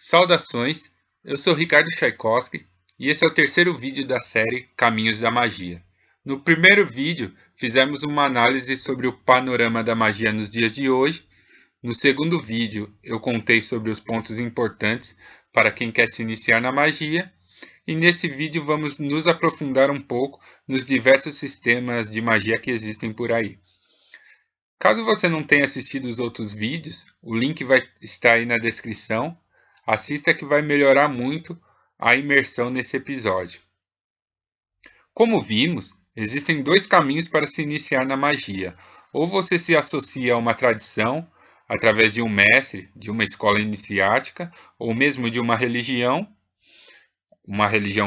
Saudações, eu sou Ricardo Tchaikovsky e esse é o terceiro vídeo da série Caminhos da Magia. No primeiro vídeo, fizemos uma análise sobre o panorama da magia nos dias de hoje. No segundo vídeo, eu contei sobre os pontos importantes para quem quer se iniciar na magia. E nesse vídeo vamos nos aprofundar um pouco nos diversos sistemas de magia que existem por aí. Caso você não tenha assistido os outros vídeos, o link vai estar aí na descrição. Assista que vai melhorar muito a imersão nesse episódio. Como vimos, existem dois caminhos para se iniciar na magia. Ou você se associa a uma tradição, através de um mestre, de uma escola iniciática, ou mesmo de uma religião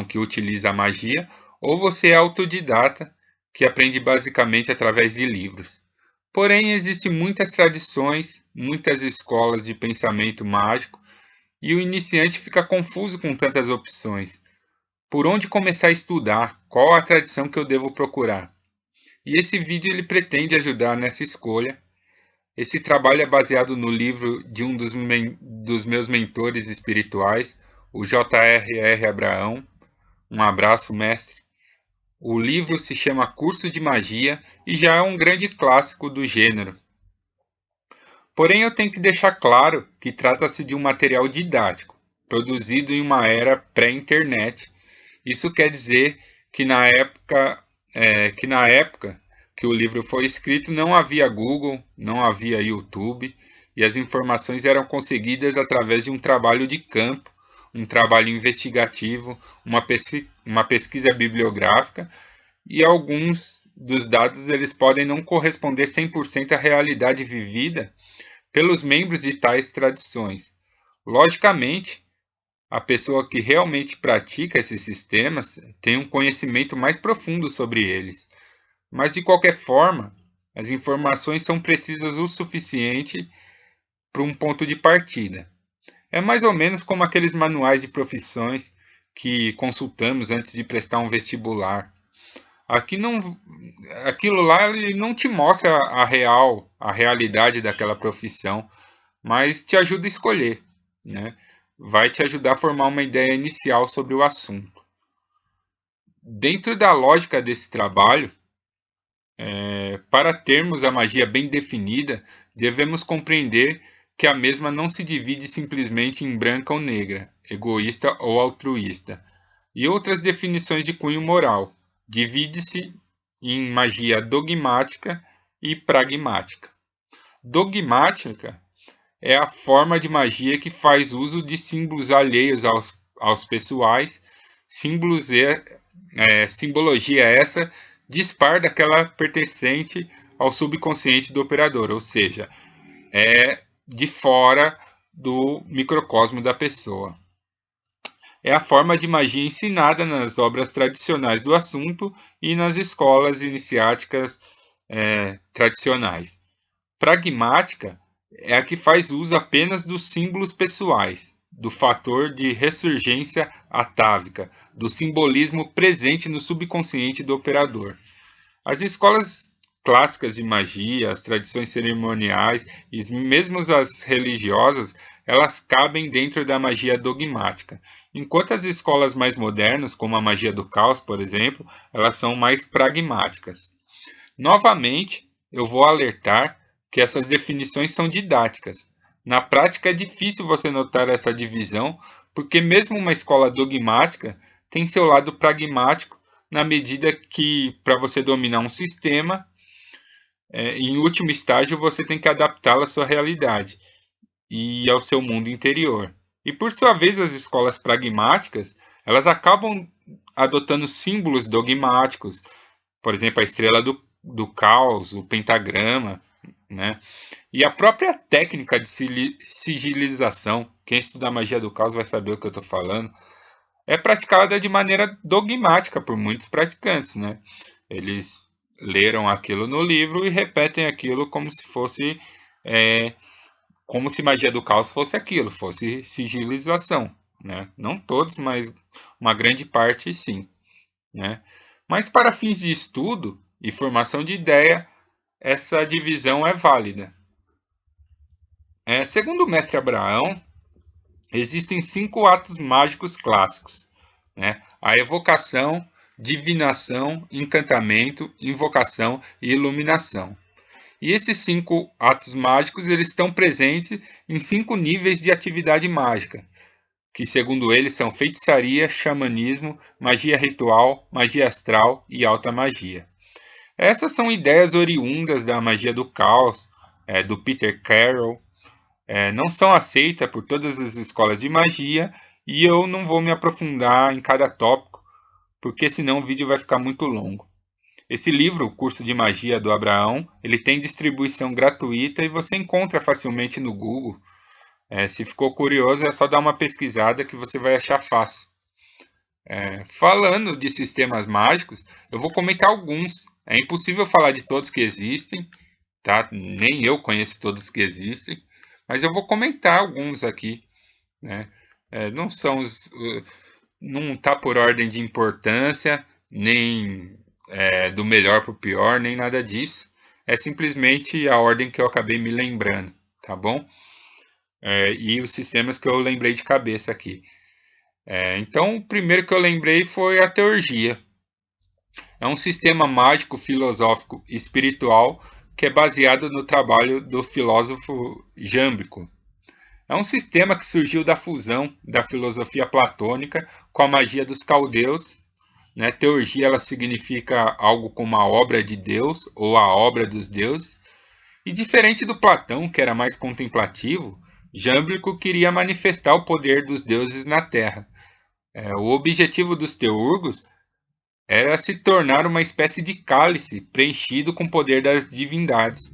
que utiliza a magia, ou você é autodidata, que aprende basicamente através de livros. Porém, existem muitas tradições, muitas escolas de pensamento mágico, e o iniciante fica confuso com tantas opções. Por onde começar a estudar? Qual a tradição que eu devo procurar? E esse vídeo ele pretende ajudar nessa escolha. Esse trabalho é baseado no livro de um dos meus mentores espirituais, o J.R.R. Abraão. Um abraço, mestre. O livro se chama Curso de Magia e já é um grande clássico do gênero. Porém, eu tenho que deixar claro que trata-se de um material didático, produzido em uma era pré-internet. Isso quer dizer que na época que o livro foi escrito não havia Google, não havia YouTube, e as informações eram conseguidas através de um trabalho de campo, um trabalho investigativo, uma pesquisa bibliográfica, e alguns dos dados eles podem não corresponder 100% à realidade vivida pelos membros de tais tradições. Logicamente, a pessoa que realmente pratica esses sistemas tem um conhecimento mais profundo sobre eles. Mas, de qualquer forma, as informações são precisas o suficiente para um ponto de partida. É mais ou menos como aqueles manuais de profissões que consultamos antes de prestar um vestibular. Aquilo lá ele não te mostra a realidade daquela profissão, mas te ajuda a escolher, né? Vai te ajudar a formar uma ideia inicial sobre o assunto. Dentro da lógica desse trabalho, para termos a magia bem definida, devemos compreender que a mesma não se divide simplesmente em branca ou negra, egoísta ou altruísta, e outras definições de cunho moral. Divide-se em magia dogmática e pragmática. Dogmática é a forma de magia que faz uso de símbolos alheios aos pessoais, simbologia essa dispar daquela pertencente ao subconsciente do operador, ou seja, é de fora do microcosmo da pessoa. É a forma de magia ensinada nas obras tradicionais do assunto e nas escolas iniciáticas tradicionais. Pragmática é a que faz uso apenas dos símbolos pessoais, do fator de ressurgência atávica, do simbolismo presente no subconsciente do operador. As escolas clássicas de magia, as tradições cerimoniais e mesmo as religiosas, elas cabem dentro da magia dogmática, enquanto as escolas mais modernas, como a magia do caos, por exemplo, elas são mais pragmáticas. Novamente, eu vou alertar que essas definições são didáticas. Na prática é difícil você notar essa divisão, porque mesmo uma escola dogmática tem seu lado pragmático, na medida que, para você dominar um sistema, em último estágio você tem que adaptá-lo à sua realidade e ao seu mundo interior. E por sua vez, as escolas pragmáticas, elas acabam adotando símbolos dogmáticos, por exemplo, a estrela do caos, o pentagrama, né? E a própria técnica de sigilização, quem estuda a magia do caos vai saber o que eu estou falando, é praticada de maneira dogmática por muitos praticantes, né? Eles leram aquilo no livro e repetem aquilo como se fosse, como se magia do caos fosse aquilo, fosse sigilização, né? Não todos, mas uma grande parte sim, né? Mas para fins de estudo e formação de ideia, essa divisão é válida. Segundo o mestre Abraão, Existem 5 atos mágicos clássicos, né? A evocação, divinação, encantamento, invocação e iluminação. E esses 5 atos mágicos eles estão presentes em 5 níveis de atividade mágica, que segundo eles são feitiçaria, xamanismo, magia ritual, magia astral e alta magia. Essas são ideias oriundas da magia do caos, do Peter Carroll, não são aceitas por todas as escolas de magia e eu não vou me aprofundar em cada tópico, porque senão o vídeo vai ficar muito longo. Esse livro, o Curso de Magia do Abraão, ele tem distribuição gratuita e você encontra facilmente no Google. Se ficou curioso, é só dar uma pesquisada que você vai achar fácil. Falando de sistemas mágicos, eu vou comentar alguns. É impossível falar de todos que existem, tá? Nem eu conheço todos que existem, mas eu vou comentar alguns aqui, né? Não são não está por ordem de importância, nem do melhor para o pior, nem nada disso. É simplesmente a ordem que eu acabei me lembrando, tá bom? E os sistemas que eu lembrei de cabeça aqui. Então, o primeiro que eu lembrei foi a teurgia. É um sistema mágico, filosófico e espiritual que é baseado no trabalho do filósofo Jâmblico. É um sistema que surgiu da fusão da filosofia platônica com a magia dos caldeus. Né? Teurgia ela significa algo como a obra de Deus ou a obra dos deuses. E diferente do Platão, que era mais contemplativo, Jâmblico queria manifestar o poder dos deuses na Terra. O objetivo dos teurgos era se tornar uma espécie de cálice preenchido com o poder das divindades.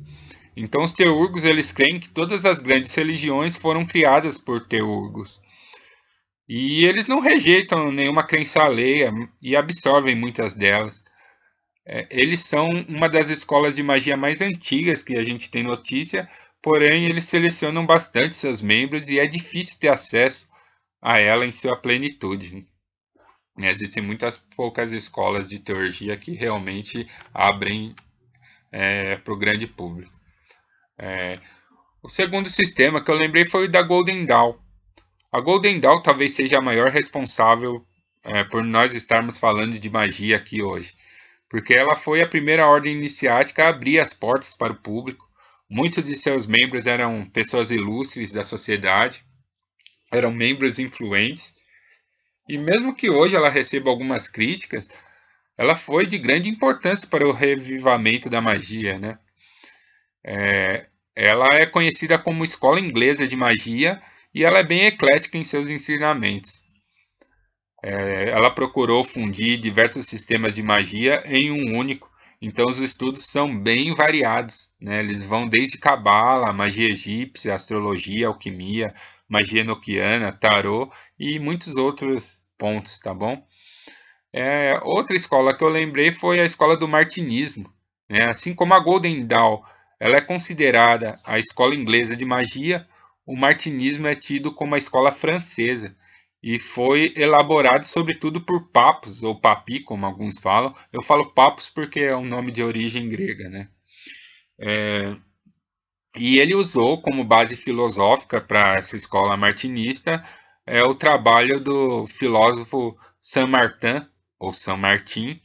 Então os teurgos eles creem que todas as grandes religiões foram criadas por teurgos. E eles não rejeitam nenhuma crença alheia e absorvem muitas delas. Eles são uma das escolas de magia mais antigas que a gente tem notícia, porém eles selecionam bastante seus membros e é difícil ter acesso a ela em sua plenitude. Existem muitas poucas escolas de teurgia que realmente abrem para o grande público. O segundo sistema que eu lembrei foi o da Golden Dawn. A Golden Dawn talvez seja a maior responsável por nós estarmos falando de magia aqui hoje, porque ela foi a primeira ordem iniciática a abrir as portas para o público. Muitos de seus membros eram pessoas ilustres da sociedade, eram membros influentes, e mesmo que hoje ela receba algumas críticas, ela foi de grande importância para o revivamento da magia, né? Ela é conhecida como Escola Inglesa de Magia e ela é bem eclética em seus ensinamentos. Ela procurou fundir diversos sistemas de magia em um único, então os estudos são bem variados, né? Eles vão desde cabala, magia egípcia, astrologia, alquimia, magia enoquiana, tarô e muitos outros pontos, tá bom? Outra escola que eu lembrei foi a escola do martinismo, né? Assim como a Golden Dawn, ela é considerada a escola inglesa de magia, o martinismo é tido como a escola francesa e foi elaborado sobretudo por papos, ou papi, como alguns falam. Eu falo papos porque é um nome de origem grega, né? E ele usou como base filosófica para essa escola martinista o trabalho do filósofo Saint-Martin, ou Saint-Martin,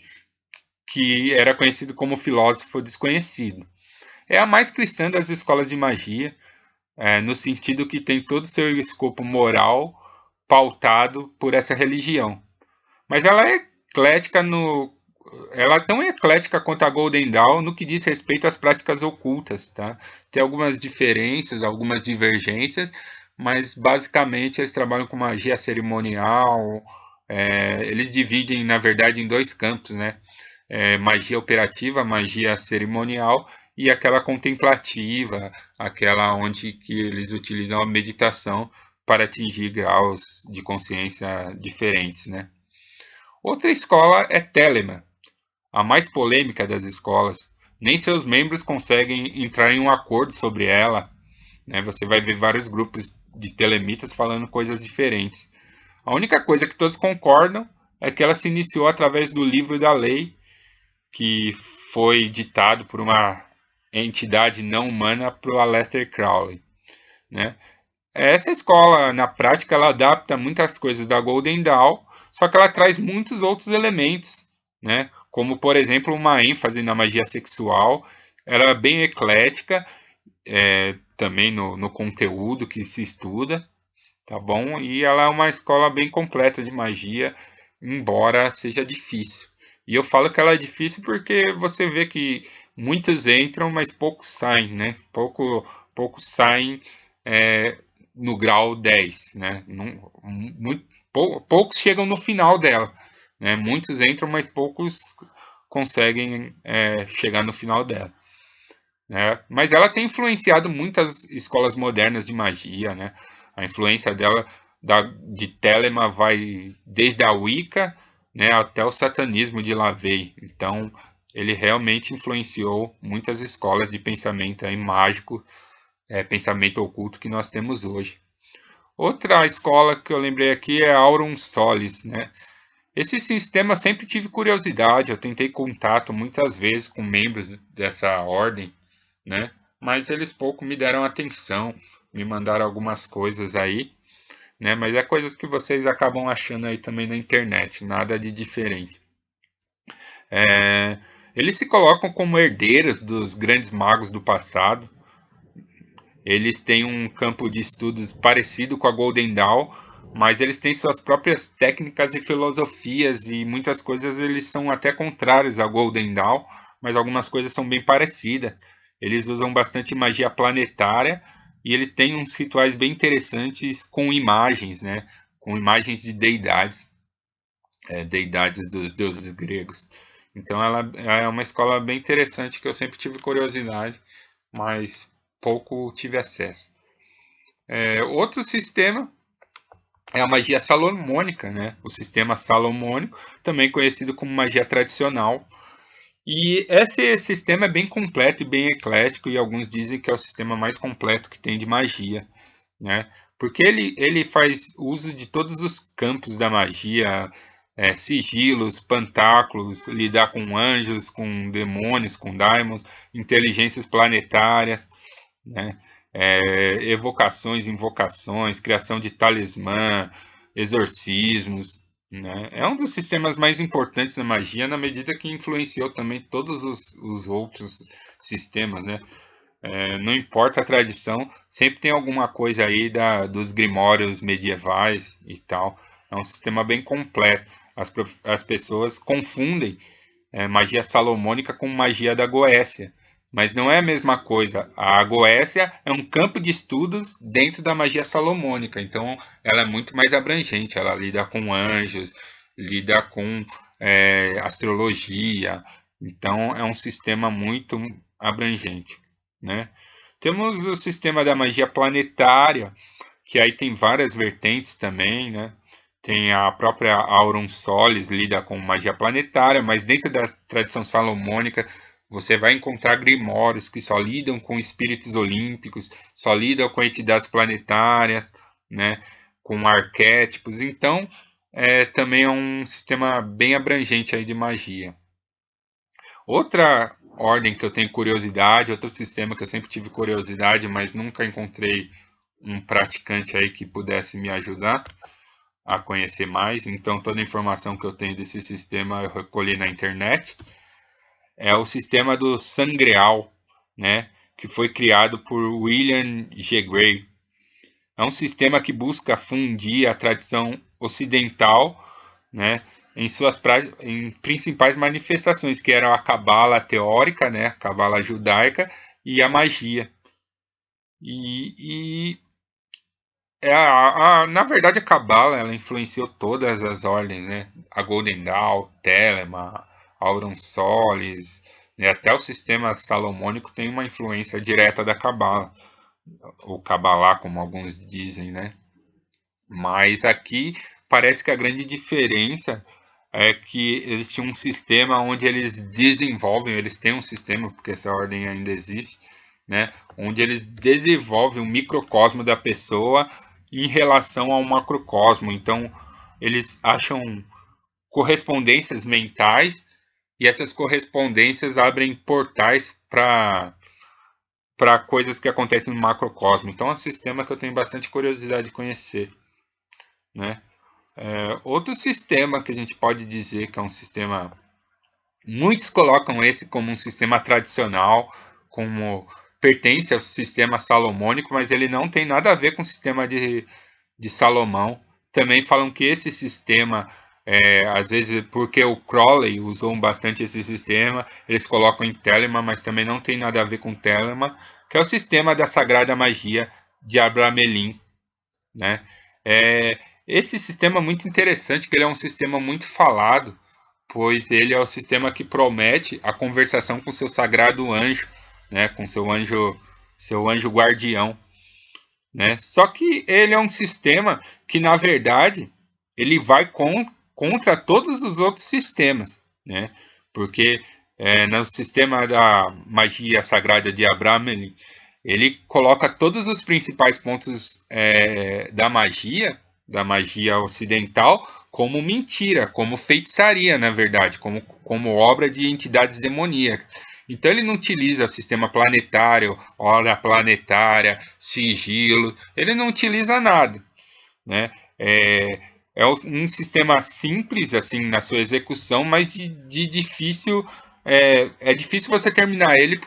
que era conhecido como filósofo desconhecido. É a mais cristã das escolas de magia, no sentido que tem todo o seu escopo moral pautado por essa religião. Mas ela é eclética ela é tão eclética quanto a Golden Dawn no que diz respeito às práticas ocultas, tá? Tem algumas diferenças, algumas divergências, mas basicamente eles trabalham com magia cerimonial. Eles dividem, na verdade, em 2 campos, né? Magia operativa, magia cerimonial e aquela contemplativa, aquela onde que eles utilizam a meditação para atingir graus de consciência diferentes, né? Outra escola é Telemann, a mais polêmica das escolas. Nem seus membros conseguem entrar em um acordo sobre ela, né? Você vai ver vários grupos de telemitas falando coisas diferentes. A única coisa que todos concordam é que ela se iniciou através do livro da lei, que foi ditado por uma entidade não humana para o Aleister Crowley, né? essa escola, na prática, ela adapta muitas coisas da Golden Dawn, só que ela traz muitos outros elementos, né? Como, por exemplo, uma ênfase na magia sexual. Ela é bem eclética, também no conteúdo que se estuda, tá bom? E ela é uma escola bem completa de magia, embora seja difícil. E eu falo que ela é difícil porque você vê que muitos entram, mas poucos saem, né? Poucos saem no grau 10, né? Poucos chegam no final dela, né? Muitos entram, mas poucos conseguem chegar no final dela, né? Mas ela tem influenciado muitas escolas modernas de magia, né? A influência dela de Telema vai desde a Wicca, né, até o satanismo de LaVey. Então, ele realmente influenciou muitas escolas de pensamento aí mágico, pensamento oculto que nós temos hoje. Outra escola que eu lembrei aqui é Aurum Solis, né? Esse sistema eu sempre tive curiosidade, eu tentei contato muitas vezes com membros dessa ordem, né? Mas eles pouco me deram atenção, me mandaram algumas coisas aí, né? Mas é coisas que vocês acabam achando aí também na internet, nada de diferente. Eles se colocam como herdeiros dos grandes magos do passado. Eles têm um campo de estudos parecido com a Golden Dawn, mas eles têm suas próprias técnicas e filosofias e muitas coisas eles são até contrários à Golden Dawn, mas algumas coisas são bem parecidas. Eles usam bastante magia planetária e ele tem uns rituais bem interessantes com imagens, né? Com imagens de deidades, deidades dos deuses gregos. Então ela é uma escola bem interessante que eu sempre tive curiosidade, mas pouco tive acesso. Outro sistema é a magia salomônica, né? O sistema salomônico, também conhecido como magia tradicional. E esse sistema é bem completo e bem eclético, e alguns dizem que é o sistema mais completo que tem de magia, né? Porque ele faz uso de todos os campos da magia, sigilos, pantáculos, lidar com anjos, com demônios, com daimons, inteligências planetárias, né? Evocações, invocações, criação de talismã, exorcismos, né? É um dos sistemas mais importantes da magia, na medida que influenciou também todos os outros sistemas, né? Não importa a tradição, sempre tem alguma coisa aí dos grimórios medievais e tal. É um sistema bem completo. As pessoas confundem magia salomônica com magia da Goécia, mas não é a mesma coisa. A Goécia é um campo de estudos dentro da magia salomônica, então ela é muito mais abrangente. Ela lida com anjos, lida com astrologia, então é um sistema muito abrangente, né? Temos o sistema da magia planetária, que aí tem várias vertentes também, né? Tem a própria Aurum Solis, lida com magia planetária, mas dentro da tradição salomônica você vai encontrar grimórios que só lidam com espíritos olímpicos, só lidam com entidades planetárias, né? Com arquétipos. Então, também é um sistema bem abrangente aí de magia. Outra ordem que eu tenho curiosidade, outro sistema que eu sempre tive curiosidade, mas nunca encontrei um praticante aí que pudesse me ajudar a conhecer mais. Então, toda a informação que eu tenho desse sistema eu recolhi na internet. É o sistema do Sangreal, né? Que foi criado por William G. Gray. É um sistema que busca fundir a tradição ocidental, né, em principais manifestações, que eram a cabala teórica, né, a cabala judaica e a magia. E na verdade a cabala ela influenciou todas as ordens, né? A Golden Dawn, Telema, Aurum Solis, né? Até o sistema salomônico tem uma influência direta da cabala, ou cabalá, como alguns dizem, né? Mas aqui parece que a grande diferença é que eles tinham um sistema onde eles desenvolvem, eles têm um sistema, porque essa ordem ainda existe, né? Onde eles desenvolvem o microcosmo da pessoa em relação ao macrocosmo. Então, eles acham correspondências mentais e essas correspondências abrem portais para coisas que acontecem no macrocosmo. Então é um sistema que eu tenho bastante curiosidade de conhecer, né? Outro sistema que a gente pode dizer que é um sistema... Muitos colocam esse como um sistema tradicional, como pertence ao sistema salomônico, mas ele não tem nada a ver com o sistema de Salomão. Também falam que esse sistema, às vezes porque o Crowley usou bastante esse sistema, eles colocam em Telemann, mas também não tem nada a ver com Telemann, que é o sistema da Sagrada Magia de Abramelin, né? Esse sistema é muito interessante, que ele é um sistema muito falado, pois ele é o sistema que promete a conversação com seu sagrado anjo, né, com seu anjo guardião, né? Só que ele é um sistema que, na verdade, ele vai contra todos os outros sistemas, né? Porque no sistema da magia sagrada de Abramelin, ele coloca todos os principais pontos da magia ocidental, como mentira, como feitiçaria, na verdade, como obra de entidades demoníacas. Então ele não utiliza o sistema planetário, hora planetária, sigilo, ele não utiliza nada, né? É um sistema simples assim na sua execução, mas de difícil, é difícil você terminar ele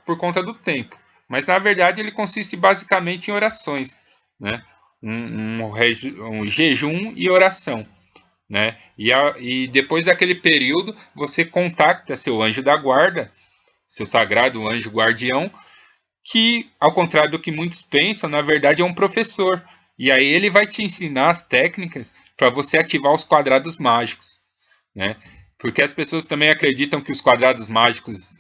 por conta do tempo. Mas na verdade ele consiste basicamente em orações, né? Um jejum e oração, né? E depois daquele período você contacta seu anjo da guarda, seu sagrado anjo guardião, que, ao contrário do que muitos pensam, na verdade é um professor. E aí ele vai te ensinar as técnicas para você ativar os quadrados mágicos, né? Porque as pessoas também acreditam que os quadrados mágicos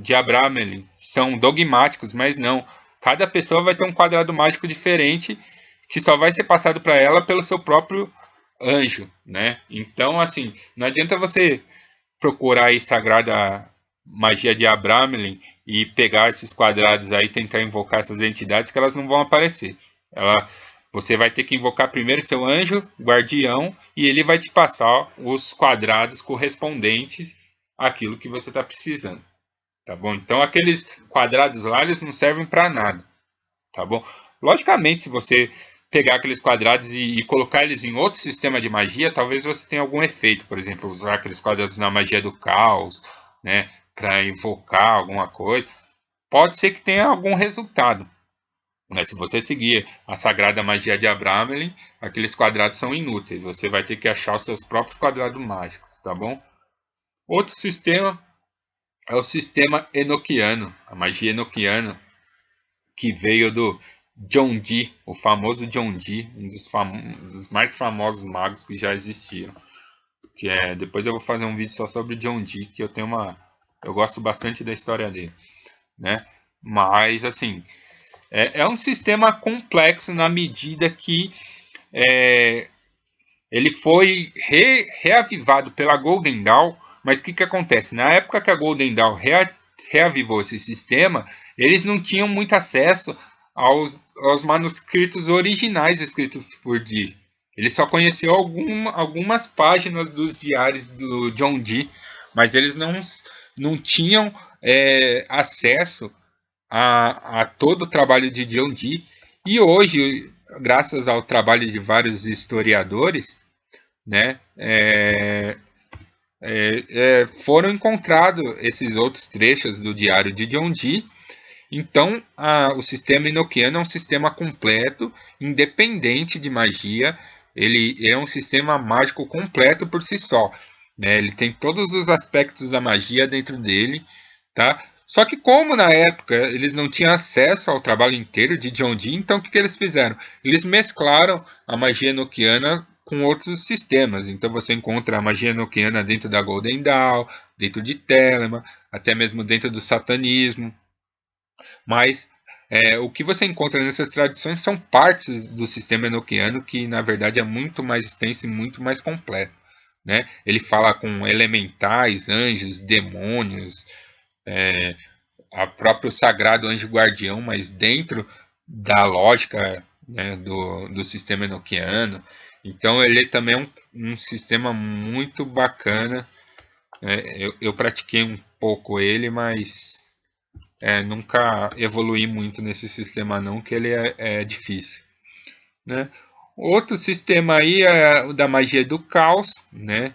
de Abramelin são dogmáticos, mas não. Cada pessoa vai ter um quadrado mágico diferente que só vai ser passado para ela pelo seu próprio anjo, né? Então, assim, não adianta você procurar aí Sagrada Magia de Abramelin e pegar esses quadrados aí e tentar invocar essas entidades, que elas não vão aparecer. Você vai ter que invocar primeiro seu anjo guardião e ele vai te passar os quadrados correspondentes àquilo que você está precisando, tá bom? Então aqueles quadrados lá, eles não servem para nada, tá bom? Logicamente, se você pegar aqueles quadrados e colocar eles em outro sistema de magia, talvez você tenha algum efeito, por exemplo, usar aqueles quadrados na magia do caos, né, para invocar alguma coisa, pode ser que tenha algum resultado. Mas se você seguir a sagrada magia de Abramelin, aqueles quadrados são inúteis, você vai ter que achar os seus próprios quadrados mágicos, tá bom? Outro sistema é o sistema enoquiano, a magia enoquiana, que veio do John Dee, o famoso John Dee, um dos mais famosos magos que já existiram. Depois eu vou fazer um vídeo só sobre John Dee, que eu gosto bastante da história dele, né? Mas assim, é um sistema complexo na medida que ele foi reavivado pela Golden Dawn. Mas o que acontece? Na época que a Golden Dawn reavivou esse sistema, eles não tinham muito acesso aos manuscritos originais escritos por Dee. Ele só conheceu algumas páginas dos diários do John Dee, mas eles não tinham acesso a todo o trabalho de John Dee. E hoje, graças ao trabalho de vários historiadores, né, foram encontrados esses outros trechos do diário de John Dee. Então, o sistema enoquiano é um sistema completo, independente de magia. Ele é um sistema mágico completo por si só, né? Ele tem todos os aspectos da magia dentro dele, tá? Só que como na época eles não tinham acesso ao trabalho inteiro de John Dee, então o que eles fizeram? Eles mesclaram a magia enoquiana com outros sistemas. Então você encontra a magia enoquiana dentro da Golden Dawn, dentro de Telemann, até mesmo dentro do satanismo. Mas o que você encontra nessas tradições são partes do sistema enoquiano que, na verdade, é muito mais extenso e muito mais completo, né? Ele fala com elementais, anjos, demônios, a próprio sagrado anjo guardião, mas dentro da lógica, né, do sistema enoquiano. Então ele também é um sistema muito bacana. Eu pratiquei um pouco ele, mas nunca evoluí muito nesse sistema não, que ele é difícil, né? Outro sistema aí é o da magia do caos, né?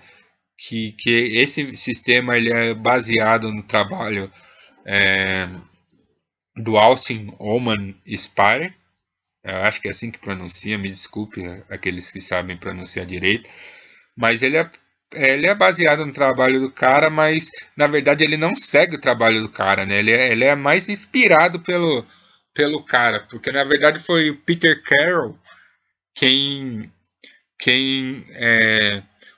Que esse sistema ele é baseado no trabalho do Austin Oman Spire. Eu acho que é assim que pronuncia, me desculpe aqueles que sabem pronunciar direito, mas ele é baseado no trabalho do cara, mas na verdade ele não segue o trabalho do cara, né? Ele é mais inspirado pelo cara, porque na verdade foi o Peter Carroll quem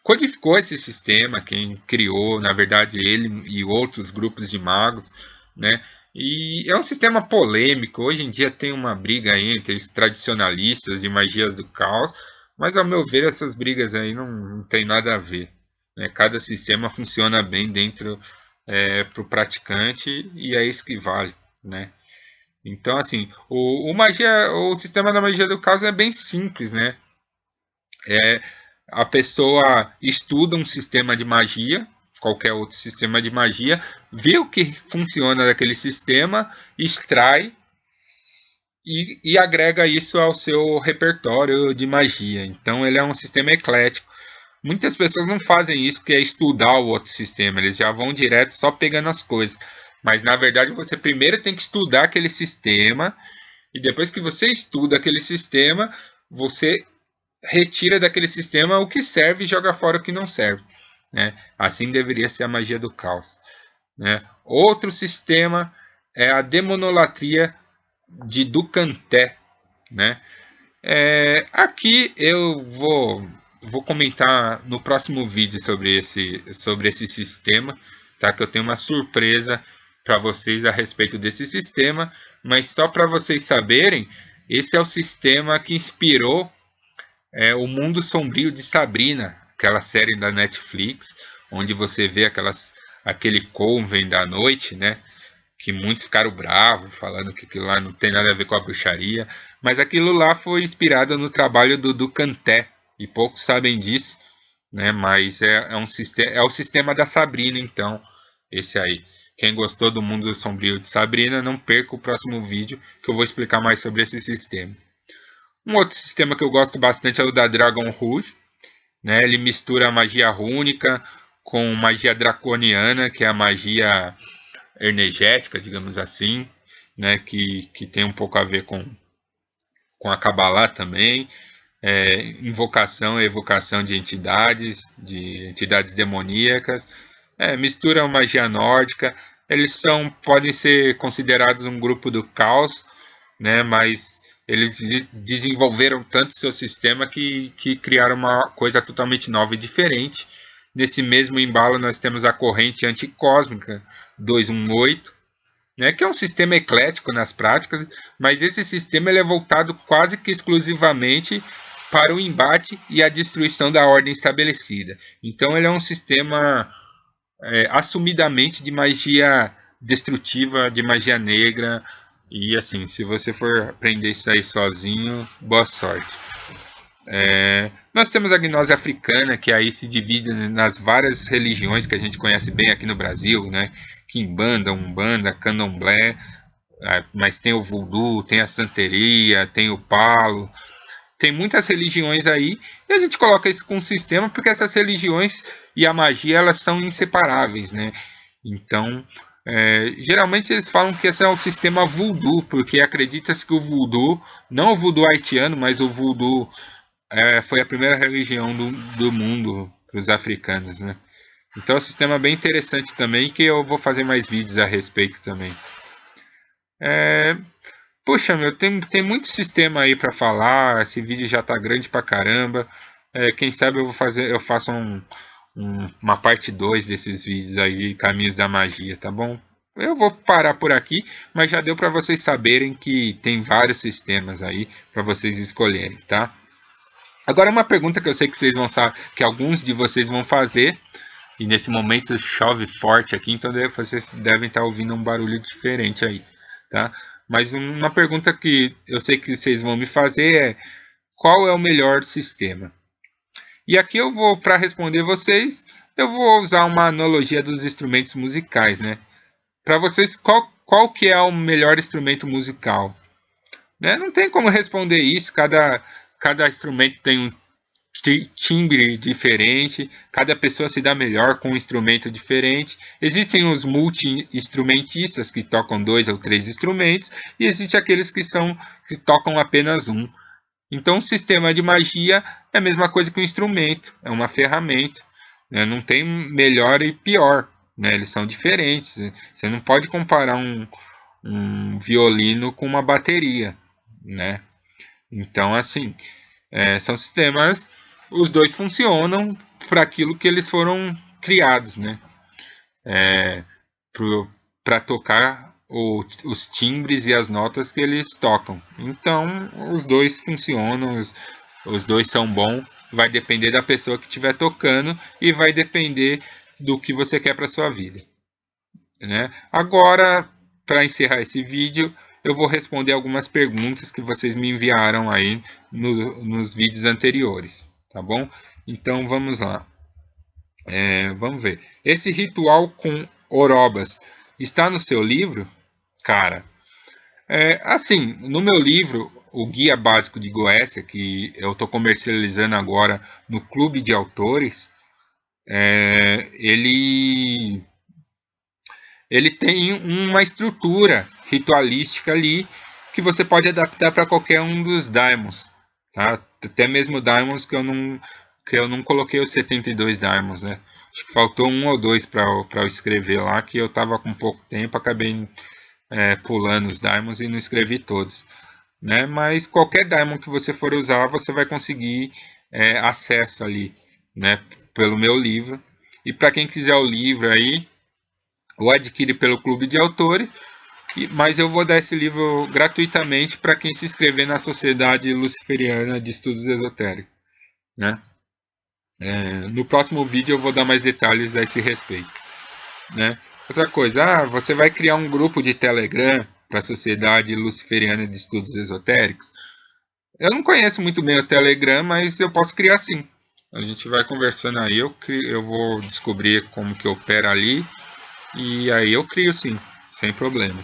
codificou esse sistema, quem criou, na verdade, ele e outros grupos de magos, né? E é um sistema polêmico. Hoje em dia tem uma briga aí entre os tradicionalistas de magias do caos, mas ao meu ver essas brigas aí não tem nada a ver, né? Cada sistema funciona bem dentro para o praticante e é isso que vale, né? Então, assim, o sistema da magia do caos é bem simples, né? É, a pessoa estuda um sistema de magia, qualquer outro sistema de magia, vê o que funciona daquele sistema, extrai e agrega isso ao seu repertório de magia. Então ele é um sistema eclético. Muitas pessoas não fazem isso, que é estudar o outro sistema, eles já vão direto só pegando as coisas. Mas na verdade você primeiro tem que estudar aquele sistema, e depois que você estuda aquele sistema, você retira daquele sistema o que serve e joga fora o que não serve, né? Assim deveria ser a magia do caos, né? Outro sistema é a demonolatria de Ducanté, né? Aqui eu vou comentar no próximo vídeo sobre esse sistema, tá? Que eu tenho uma surpresa para vocês a respeito desse sistema, mas só para vocês saberem, esse é o sistema que inspirou o Mundo Sombrio de Sabrina, aquela série da Netflix, onde você vê aquele coven da noite, né? Que muitos ficaram bravos, falando que aquilo lá não tem nada a ver com a bruxaria, mas aquilo lá foi inspirado no trabalho do Ducanté, e poucos sabem disso, né? Mas é o sistema da Sabrina, então, esse aí. Quem gostou do Mundo Sombrio de Sabrina, não perca o próximo vídeo, que eu vou explicar mais sobre esse sistema. Um outro sistema que eu gosto bastante é o da Dragon Rouge, né? Ele mistura a magia rúnica com magia draconiana, que é a magia energética, digamos assim, né? Que tem um pouco a ver com a Kabbalah também. Invocação e evocação de entidades demoníacas. Mistura a magia nórdica. Eles podem ser considerados um grupo do caos, né? Mas eles desenvolveram tanto seu sistema que criaram uma coisa totalmente nova e diferente. Nesse mesmo embalo nós temos a corrente anticósmica 218, né, que é um sistema eclético nas práticas, mas esse sistema ele é voltado quase que exclusivamente para o embate e a destruição da ordem estabelecida. Então ele é um sistema assumidamente de magia destrutiva, de magia negra. E assim, se você for aprender isso aí sozinho, boa sorte. Nós temos a gnose africana, que aí se divide nas várias religiões que a gente conhece bem aqui no Brasil, né? Quimbanda, Umbanda, Candomblé, mas tem o Voodoo, tem a Santeria, tem o Palo, tem muitas religiões aí, e a gente coloca isso com um sistema porque essas religiões e a magia elas são inseparáveis, né? Então, geralmente eles falam que esse é o sistema voodoo, porque acredita-se que o voodoo, não o voodoo haitiano, mas o voodoo foi a primeira religião do mundo para os africanos, né? Então é um sistema bem interessante também, que eu vou fazer mais vídeos a respeito também. Puxa, meu, tem muito sistema aí para falar, esse vídeo já tá grande pra caramba. Quem sabe eu faço uma parte 2 desses vídeos aí, Caminhos da Magia, tá bom? Eu vou parar por aqui, mas já deu para vocês saberem que tem vários sistemas aí para vocês escolherem, tá? Agora uma pergunta que eu sei que que alguns de vocês vão fazer, e nesse momento chove forte aqui, então vocês devem estar ouvindo um barulho diferente aí, tá? Mas uma pergunta que eu sei que vocês vão me fazer é: qual é o melhor sistema? E aqui eu vou, para responder vocês, eu vou usar uma analogia dos instrumentos musicais, né? Para vocês, qual que é o melhor instrumento musical? Né? Não tem como responder isso, cada instrumento tem um timbre diferente, cada pessoa se dá melhor com um instrumento diferente. Existem os multi-instrumentistas que tocam 2 ou 3 instrumentos, e existem aqueles que tocam apenas um. Então, o sistema de magia é a mesma coisa que um instrumento, é uma ferramenta. Né? Não tem melhor e pior, né? Eles são diferentes. Você não pode comparar um violino com uma bateria. Né? Então, assim, são sistemas, os dois funcionam para aquilo que eles foram criados, né? Para tocar os timbres e as notas que eles tocam. Então, os dois funcionam, os dois são bons. Vai depender da pessoa que estiver tocando e vai depender do que você quer para sua vida. Né? Agora, para encerrar esse vídeo, eu vou responder algumas perguntas que vocês me enviaram aí nos vídeos anteriores, tá bom? Então, vamos lá. Vamos ver. Esse ritual com orobas está no seu livro? Cara, assim, no meu livro, o Guia Básico de Goécia, que eu estou comercializando agora no Clube de Autores, ele tem uma estrutura ritualística ali que você pode adaptar para qualquer um dos daimons, tá? Até mesmo daimons que eu não coloquei os 72 daimons, né? Acho que faltou 1 ou 2 para eu escrever lá, que eu estava com pouco tempo, acabei pulando os daimons e não escrevi todos, né? Mas qualquer daimon que você for usar, você vai conseguir acesso ali, né? Pelo meu livro. E para quem quiser o livro aí, ou adquire pelo Clube de Autores, mas eu vou dar esse livro gratuitamente para quem se inscrever na Sociedade Luciferiana de Estudos Esotéricos. Né? No próximo vídeo eu vou dar mais detalhes a esse respeito. Né? Outra coisa, você vai criar um grupo de Telegram para a Sociedade Luciferiana de Estudos Esotéricos? Eu não conheço muito bem o Telegram, mas eu posso criar sim. A gente vai conversando aí, eu vou descobrir como que opera ali. E aí eu crio sim, sem problema.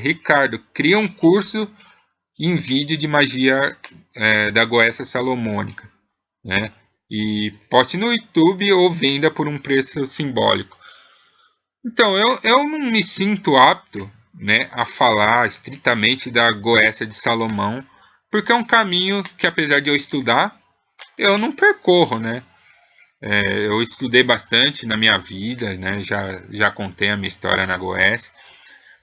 Ricardo, cria um curso em vídeo de magia da Goécia Salomônica. Né? E poste no YouTube ou venda por um preço simbólico. Então, eu não me sinto apto, né, a falar estritamente da Goécia de Salomão, porque é um caminho que, apesar de eu estudar, eu não percorro, né? Eu estudei bastante na minha vida, né? Já contei a minha história na Goécia,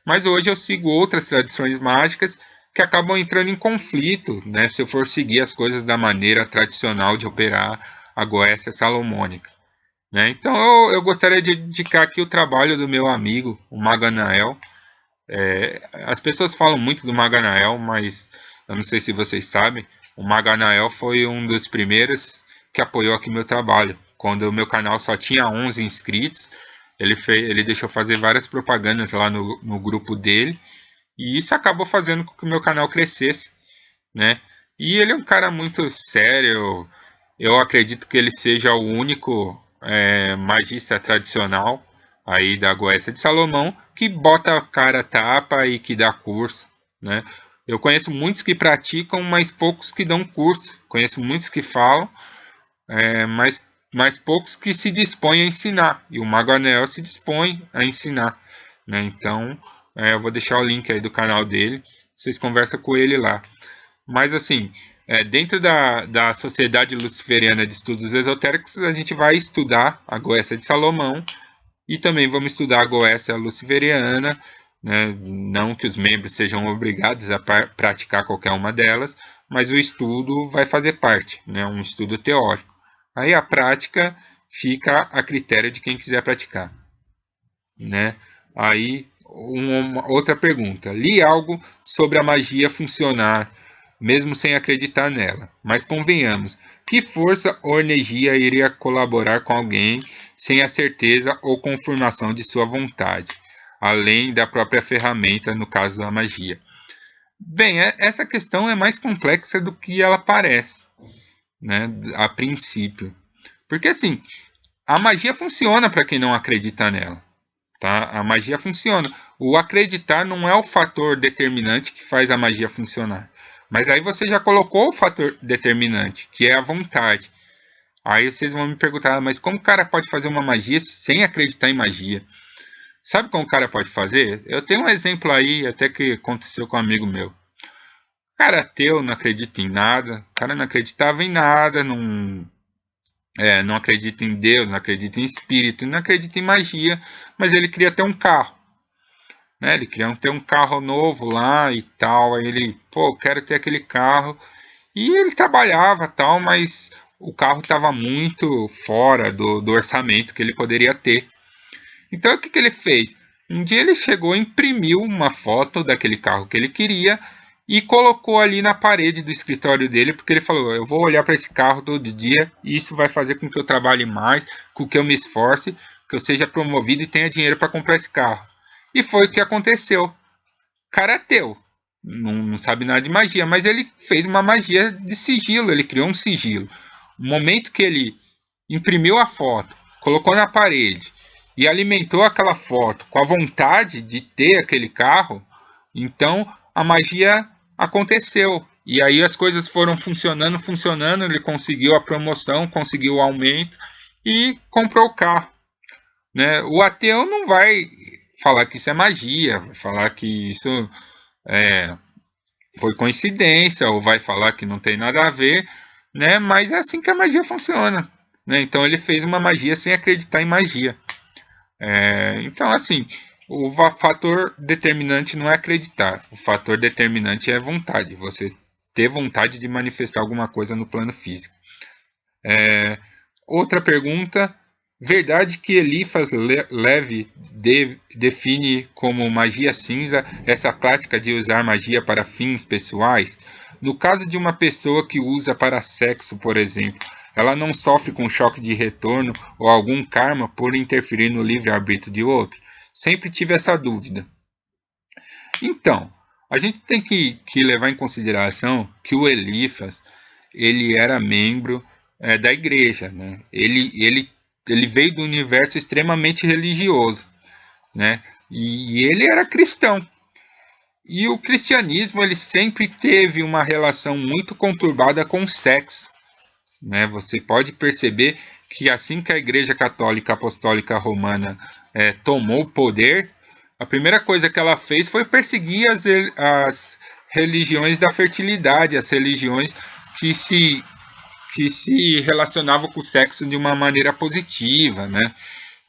mas hoje eu sigo outras tradições mágicas que acabam entrando em conflito, né? Se eu for seguir as coisas da maneira tradicional de operar a Goécia Salomônica. Né? Então eu gostaria de dedicar aqui o trabalho do meu amigo, o Maganael. As pessoas falam muito do Maganael, mas eu não sei se vocês sabem, o Maganael foi um dos primeiros que apoiou aqui meu trabalho. Quando o meu canal só tinha 11 inscritos, ele deixou fazer várias propagandas lá no grupo dele, e isso acabou fazendo com que o meu canal crescesse. Né? E ele é um cara muito sério, eu acredito que ele seja o único magista tradicional aí da Goécia de Salomão que bota a cara a tapa e que dá curso, né? Eu conheço muitos que praticam, mas poucos que dão curso. Conheço muitos que falam, mas poucos que se dispõem a ensinar. E o Mago Anel se dispõe a ensinar, né? Então, eu vou deixar o link aí do canal dele. Vocês conversam com ele lá. Mas assim, dentro da Sociedade Luciferiana de Estudos Esotéricos, a gente vai estudar a Goécia de Salomão e também vamos estudar a Goécia Luciferiana, né? Não que os membros sejam obrigados a praticar qualquer uma delas, mas o estudo vai fazer parte, né? Um estudo teórico. Aí a prática fica a critério de quem quiser praticar. Né? Aí, outra pergunta. Li algo sobre a magia funcionar mesmo sem acreditar nela. Mas convenhamos, que força ou energia iria colaborar com alguém sem a certeza ou confirmação de sua vontade, além da própria ferramenta, no caso da magia? Bem, essa questão é mais complexa do que ela parece, né, a princípio. Porque assim, a magia funciona para quem não acredita nela. tá? A magia funciona. O acreditar não é o fator determinante que faz a magia funcionar. Mas aí você já colocou o fator determinante, que é a vontade. Aí vocês vão me perguntar, mas como o cara pode fazer uma magia sem acreditar em magia? Sabe como o cara pode fazer? Eu tenho um exemplo aí, até que aconteceu com um amigo meu. O cara ateu, não acredita em nada, o cara não acreditava em nada, não acredita em Deus, não acredita em espírito, não acredita em magia, mas ele queria ter um carro. Né? Ele queria ter um carro novo lá e tal, aí ele, pô, quero ter aquele carro. E ele trabalhava tal, mas o carro estava muito fora do orçamento que ele poderia ter. Então o que, que ele fez? Um dia ele chegou e imprimiu uma foto daquele carro que ele queria e colocou ali na parede do escritório dele, porque ele falou, eu vou olhar para esse carro todo dia e isso vai fazer com que eu trabalhe mais, com que eu me esforce, que eu seja promovido e tenha dinheiro para comprar esse carro. E foi o que aconteceu. O cara é ateu, não sabe nada de magia, mas ele fez uma magia de sigilo, ele criou um sigilo. No momento que ele imprimiu a foto, colocou na parede e alimentou aquela foto com a vontade de ter aquele carro, então a magia aconteceu. E aí as coisas foram funcionando, ele conseguiu a promoção, conseguiu o aumento e comprou o carro. Né? O ateu não vai falar que isso é magia, vai falar que isso foi coincidência, ou vai falar que não tem nada a ver, né? Mas é assim que a magia funciona. Né? Então ele fez uma magia sem acreditar em magia. Então, assim, o fator determinante não é acreditar, o fator determinante é vontade, você ter vontade de manifestar alguma coisa no plano físico. Outra pergunta, verdade que Eliphas Levi define como magia cinza essa prática de usar magia para fins pessoais? No caso de uma pessoa que usa para sexo, por exemplo, ela não sofre com choque de retorno ou algum karma por interferir no livre-arbítrio de outro? Sempre tive essa dúvida. Então, a gente tem que levar em consideração que o Eliphas, ele era membro da igreja, né? Ele veio do universo extremamente religioso, né? E ele era cristão. E o cristianismo ele sempre teve uma relação muito conturbada com o sexo. Né? Você pode perceber que assim que a Igreja Católica Apostólica Romana tomou o poder, a primeira coisa que ela fez foi perseguir as religiões da fertilidade, as religiões que se relacionavam com o sexo de uma maneira positiva. Né?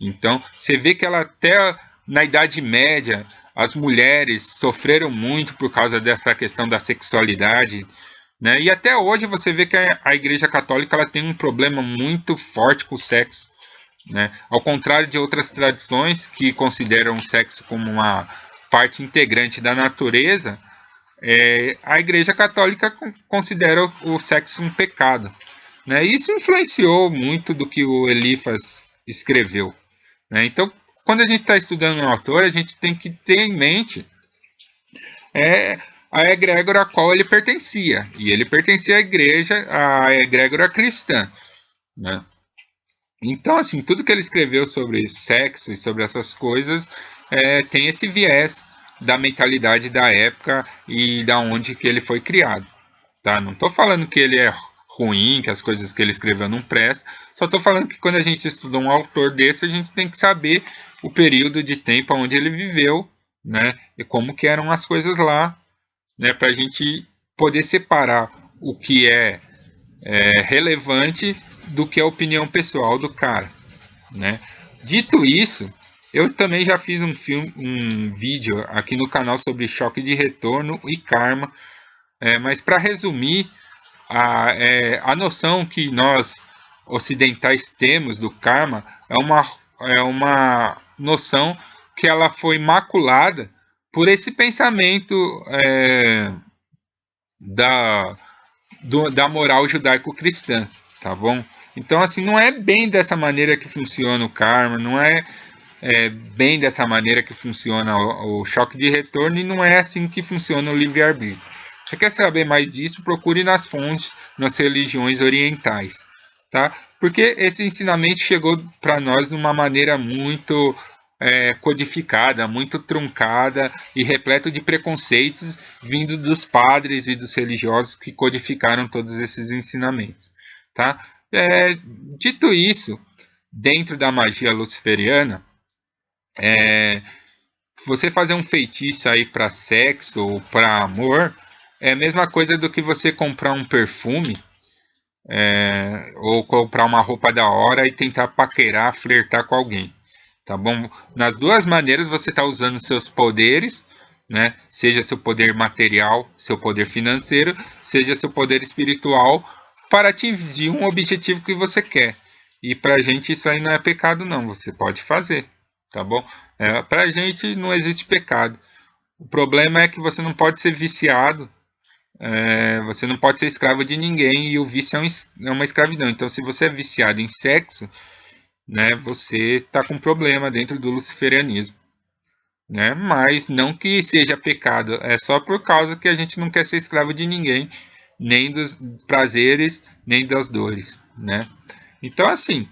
Então, você vê que ela até na Idade Média, as mulheres sofreram muito por causa dessa questão da sexualidade. Né? E até hoje você vê que a Igreja Católica ela tem um problema muito forte com o sexo. Né? Ao contrário de outras tradições que consideram o sexo como uma parte integrante da natureza, a Igreja Católica considera o sexo um pecado. Né? Isso influenciou muito do que o Eliphas escreveu. Né? Então, quando a gente está estudando um autor, a gente tem que ter em mente a egrégora a qual ele pertencia. E ele pertencia à egrégora cristã. Né? Então, assim, tudo que ele escreveu sobre sexo e sobre essas coisas tem esse viés da mentalidade da época e da onde que ele foi criado. Tá? Não estou falando que ele é ruim, que as coisas que ele escreveu não prestam. Só estou falando que quando a gente estuda um autor desse, a gente tem que saber o período de tempo onde ele viveu, né? E como que eram as coisas lá, né? Para a gente poder separar o que é relevante do que é a opinião pessoal do cara. Né? Dito isso, eu também já fiz um vídeo aqui no canal sobre choque de retorno e karma. Mas para resumir, a noção que nós ocidentais temos do karma é uma noção que ela foi maculada por esse pensamento da moral judaico-cristã, tá bom? Então, assim, não é bem dessa maneira que funciona o karma, não é bem dessa maneira que funciona o choque de retorno e não é assim que funciona o livre-arbítrio. Você quer saber mais disso? Procure nas fontes, nas religiões orientais, tá? Porque esse ensinamento chegou para nós de uma maneira muito codificada, muito truncada e repleto de preconceitos vindo dos padres e dos religiosos que codificaram todos esses ensinamentos, tá? Dito isso, dentro da magia luciferiana, você fazer um feitiço aí para sexo ou para amor é a mesma coisa do que você comprar um perfume ou comprar uma roupa da hora e tentar paquerar, flertar com alguém. Tá bom? Nas duas maneiras você está usando seus poderes, né? Seja seu poder material, seu poder financeiro, seja seu poder espiritual, para atingir um objetivo que você quer. E pra gente isso aí não é pecado não, você pode fazer, tá bom? Pra gente não existe pecado. O problema é que você não pode ser viciado, você não pode ser escravo de ninguém e o vício é uma escravidão. Então se você é viciado em sexo, né, você está com problema dentro do luciferianismo, né? Mas não que seja pecado, é só por causa que a gente não quer ser escravo de ninguém, nem dos prazeres, nem das dores, né? Então, assim,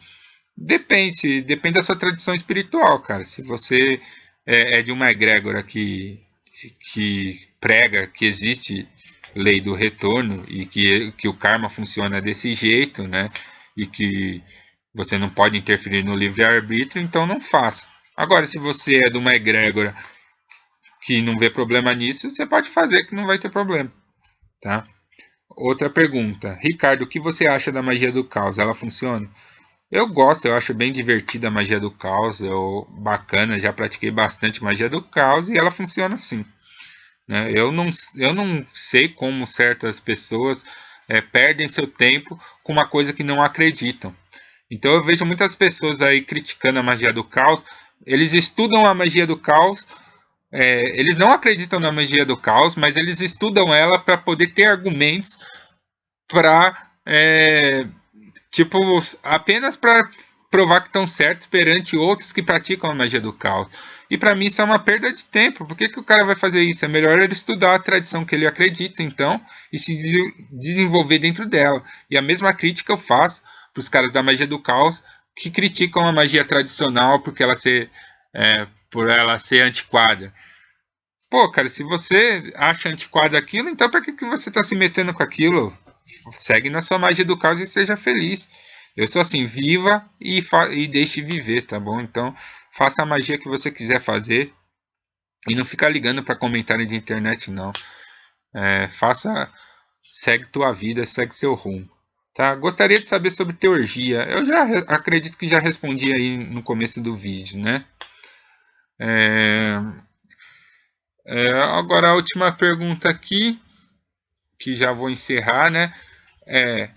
depende da sua tradição espiritual, cara. Se você é de uma egrégora que prega que existe lei do retorno e que o karma funciona desse jeito, né? E que você não pode interferir no livre-arbítrio, então não faça. Agora, se você é de uma egrégora que não vê problema nisso, você pode fazer que não vai ter problema, tá? Outra pergunta. Ricardo, o que você acha da magia do caos? Ela funciona? Eu gosto, eu acho bem divertida a magia do caos, bacana, já pratiquei bastante magia do caos e ela funciona assim, né? Eu não sei como certas pessoas perdem seu tempo com uma coisa que não acreditam. Então eu vejo muitas pessoas aí criticando a magia do caos. Eles estudam a magia do caos, eles não acreditam na magia do caos, mas eles estudam ela para poder ter argumentos para, tipo, apenas para provar que estão certos perante outros que praticam a magia do caos. E para mim isso é uma perda de tempo. Por que o cara vai fazer isso? É melhor ele estudar a tradição que ele acredita, então, e se desenvolver dentro dela. E a mesma crítica eu faço para os caras da magia do caos que criticam a magia tradicional por ela ser antiquada. Pô, cara, se você acha antiquado aquilo, então para que você está se metendo com aquilo? Segue na sua magia do caos e seja feliz. Eu sou assim, viva e deixe viver, tá bom? Então, faça a magia que você quiser fazer e não fica ligando para comentário de internet, não. Segue tua vida, segue seu rumo. Tá? Gostaria de saber sobre teurgia. Eu já acredito que já respondi aí no começo do vídeo, né? Agora a última pergunta aqui, que já vou encerrar, né?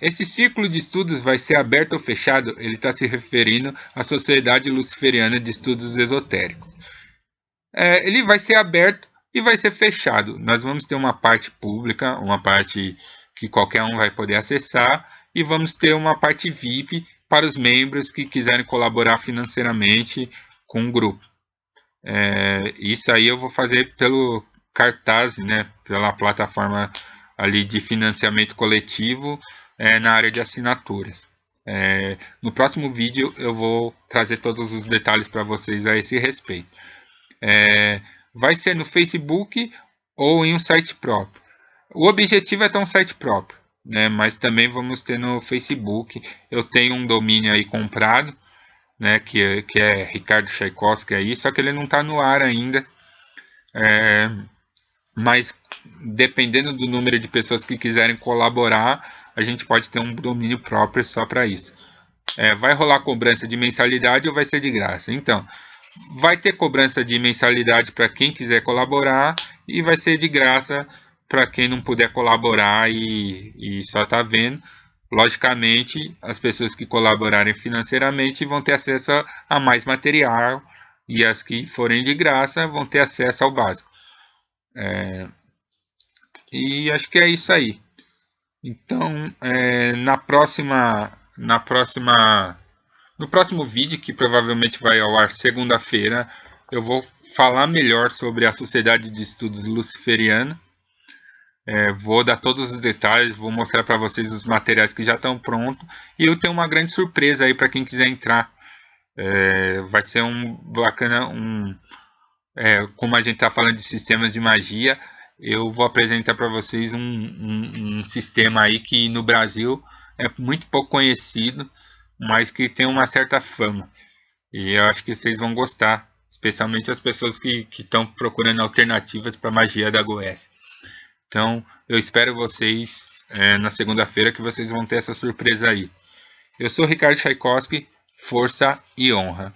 Esse ciclo de estudos vai ser aberto ou fechado? Ele está se referindo à Sociedade Luciferiana de Estudos Esotéricos. Ele vai ser aberto e vai ser fechado. Nós vamos ter uma parte pública, uma parte que qualquer um vai poder acessar, e vamos ter uma parte VIP para os membros que quiserem colaborar financeiramente com o grupo. Isso aí eu vou fazer pelo Cartaz, né, pela plataforma ali de financiamento coletivo na área de assinaturas. No próximo vídeo eu vou trazer todos os detalhes para vocês a esse respeito. Vai ser no Facebook ou em um site próprio. O objetivo é ter um site próprio, né, mas também vamos ter no Facebook. Eu tenho um domínio aí comprado, né, que é Ricardo Tchaikovsky aí, só que ele não está no ar ainda. Mas dependendo do número de pessoas que quiserem colaborar, a gente pode ter um domínio próprio só para isso. Vai rolar cobrança de mensalidade ou vai ser de graça? Então, vai ter cobrança de mensalidade para quem quiser colaborar e vai ser de graça para quem não puder colaborar e só está vendo. Logicamente, as pessoas que colaborarem financeiramente vão ter acesso a mais material e as que forem de graça vão ter acesso ao básico. E acho que é isso aí. Então, no próximo vídeo, que provavelmente vai ao ar segunda-feira, eu vou falar melhor sobre a Sociedade de Estudos Luciferiana. Vou dar todos os detalhes, vou mostrar para vocês os materiais que já estão prontos. E eu tenho uma grande surpresa aí para quem quiser entrar Vai ser um bacana, como a gente está falando de sistemas de magia, eu vou apresentar para vocês um sistema aí que no Brasil é muito pouco conhecido, mas que tem uma certa fama. E eu acho que vocês vão gostar, especialmente as pessoas que estão procurando alternativas para a magia da Goiás. Então, eu espero vocês na segunda-feira, que vocês vão ter essa surpresa aí. Eu sou Ricardo Tchaikovsky, força e honra.